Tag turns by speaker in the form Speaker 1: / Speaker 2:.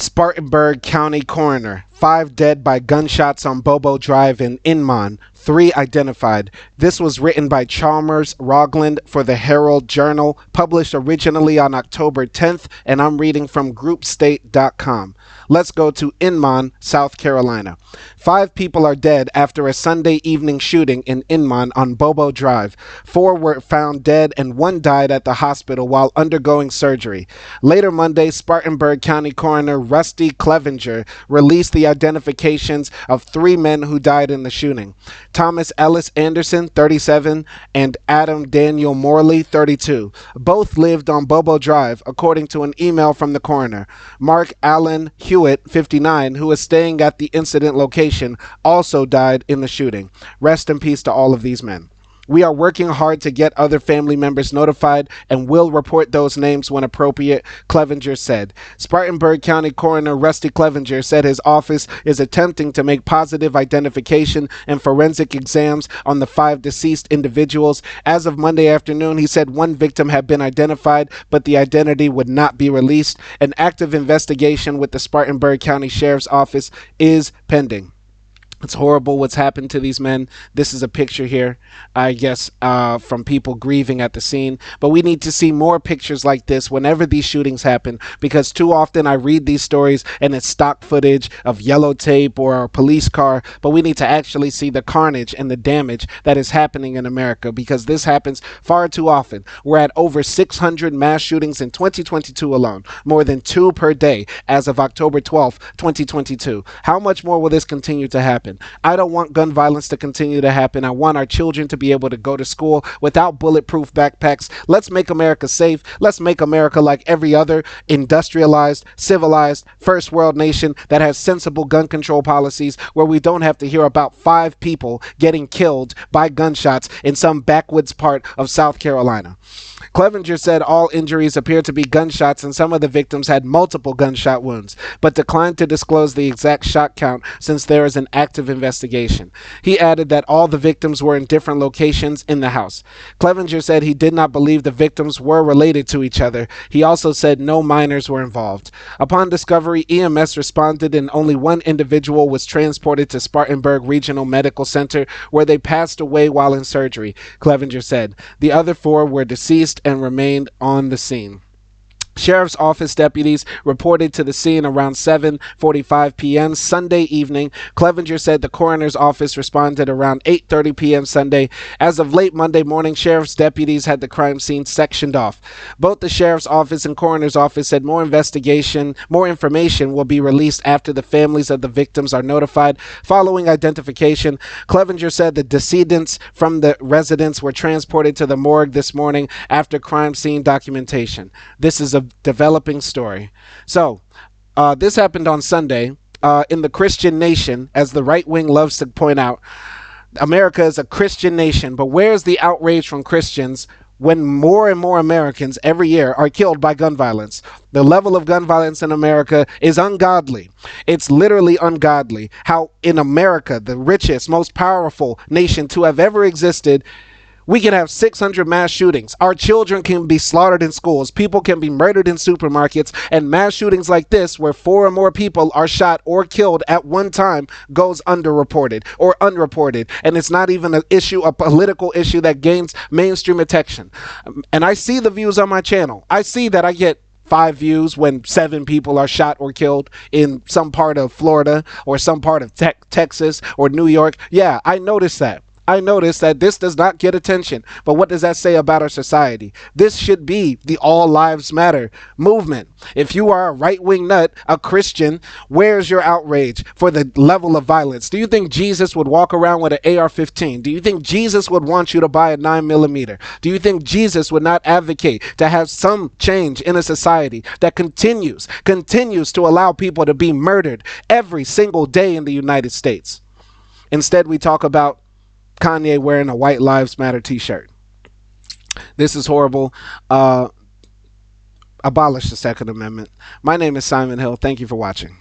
Speaker 1: Spartanburg County Coroner. 5 dead by gunshots on Bobo Drive in Inman. 3 identified. This was written by Chalmers Rogland for the Herald Journal, published originally on October 10th, and I'm reading from groupstate.com. Let's go to Inman, South Carolina. 5 people are dead after a Sunday evening shooting in Inman on Bobo Drive. 4 were found dead and 1 died at the hospital while undergoing surgery. Later Monday, Spartanburg County Coroner Rusty Clevenger released the identifications of 3 men who died in the shooting. Thomas Ellis Anderson, 37, and Adam Daniel Morley, 32. Both lived on Bobo Drive, according to an email from the coroner. Mark Allen Hewitt, 59, who was staying at the incident location, also died in the shooting. Rest in peace to all of these men. We are working hard to get other family members notified and will report those names when appropriate, Clevenger said. Spartanburg County Coroner Rusty Clevenger said his office is attempting to make positive identification and forensic exams on the 5 deceased individuals. As of Monday afternoon, he said 1 victim had been identified, but the identity would not be released. An active investigation with the Spartanburg County Sheriff's Office is pending. It's horrible what's happened to these men. This is a picture here, I guess, from people grieving at the scene. But we need to see more pictures like this whenever these shootings happen, because too often I read these stories and it's stock footage of yellow tape or a police car. But we need to actually see the carnage and the damage that is happening in America, because this happens far too often. We're at over 600 mass shootings in 2022 alone, more than 2 per day as of October 12th, 2022. How much more will this continue to happen? I don't want gun violence to continue to happen. I want our children to be able to go to school without bulletproof backpacks. Let's make America safe. Let's make America like every other industrialized, civilized, first world nation that has sensible gun control policies, where we don't have to hear about 5 people getting killed by gunshots in some backwoods part of South Carolina. Clevenger said all injuries appear to be gunshots and some of the victims had multiple gunshot wounds, but declined to disclose the exact shot count since there is an active investigation. He added that all the victims were in different locations in the house. Clevenger said he did not believe the victims were related to each other. He also said no minors were involved. Upon discovery, EMS responded and only 1 individual was transported to Spartanburg Regional Medical Center, where they passed away while in surgery, Clevenger said. The other 4 were deceased and remained on the scene. Sheriff's Office deputies reported to the scene around 7:45 p.m. Sunday evening. Clevenger said the coroner's office responded around 8:30 p.m. Sunday. As of late Monday morning, sheriff's deputies had the crime scene sectioned off. Both the sheriff's office and coroner's office said more information will be released after the families of the victims are notified. Following identification, Clevenger said the decedents from the residence were transported to the morgue this morning after crime scene documentation. This is a developing story. So, this happened on Sunday. In the Christian nation, as the right wing loves to point out, America is a Christian nation, but where's the outrage from Christians when more and more Americans every year are killed by gun violence? The level of gun violence in America is ungodly. It's literally ungodly. How in America, the richest, most powerful nation to have ever existed, we can have 600 mass shootings. Our children can be slaughtered in schools. People can be murdered in supermarkets. And mass shootings like this, where 4 or more people are shot or killed at one time, goes underreported or unreported. And it's not even an issue, a political issue that gains mainstream attention. And I see the views on my channel. I see that I get 5 views when 7 people are shot or killed in some part of Florida or some part of Texas or New York. Yeah, I noticed that. I noticed that this does not get attention. But what does that say about our society? This should be the All Lives Matter movement. If you are a right-wing nut, a Christian, where's your outrage for the level of violence? Do you think Jesus would walk around with an AR-15? Do you think Jesus would want you to buy a 9mm? Do you think Jesus would not advocate to have some change in a society that continues to allow people to be murdered every single day in the United States? Instead, we talk about Kanye wearing a White Lives Matter t-shirt. This is horrible. Abolish the Second Amendment. My name is Simon Hill. Thank you for watching.